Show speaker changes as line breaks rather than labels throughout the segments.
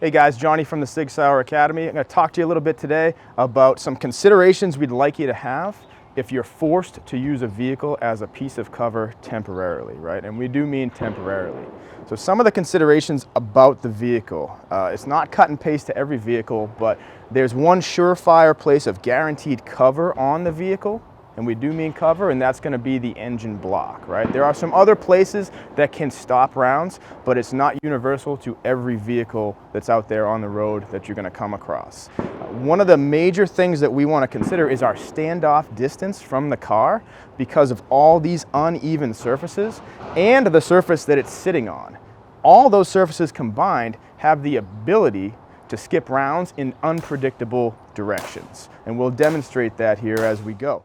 Hey guys, Johnny from the SAUER Academy. I'm going to talk to you a little bit today about some considerations we'd like you to have if you're forced to use a vehicle as a piece of cover temporarily, right? And we do mean temporarily. So some of the considerations about the vehicle, it's not cut and paste to every vehicle, but there's one surefire place of guaranteed cover on the vehicle. And we do mean cover, and that's going to be the engine block, right? There are some other places that can stop rounds, but it's not universal to every vehicle that's out there on the road that you're going to come across. One of the major things that we want to consider is our standoff distance from the car because of all these uneven surfaces and the surface that it's sitting on. All those surfaces combined have the ability to skip rounds in unpredictable directions. And we'll demonstrate that here as we go.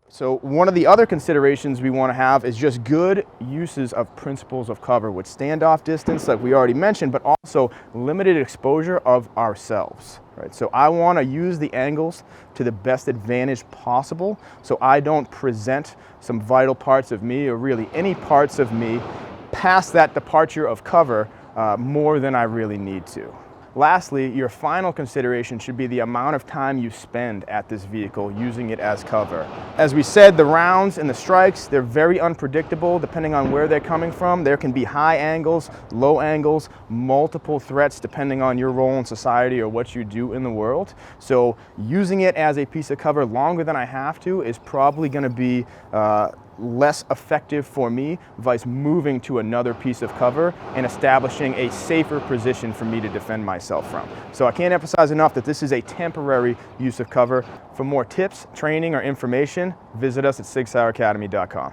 So one of the other considerations we want to have is just good uses of principles of cover with standoff distance, like we already mentioned, but also limited exposure of ourselves. Right? So I want to use the angles to the best advantage possible so I don't present some vital parts of me or really any parts of me past that departure of cover more than I really need to. Lastly, your final consideration should be the amount of time you spend at this vehicle using it as cover. As we said, the rounds and the strikes, they're very unpredictable depending on where they're coming from. There can be high angles, low angles, multiple threats depending on your role in society or what you do in the world. So using it as a piece of cover longer than I have to is probably going to be less effective for me, vice moving to another piece of cover and establishing a safer position for me to defend myself from. So I can't emphasize enough that this is a temporary use of cover. For more tips, training, or information, visit us at SAUERacademy.com.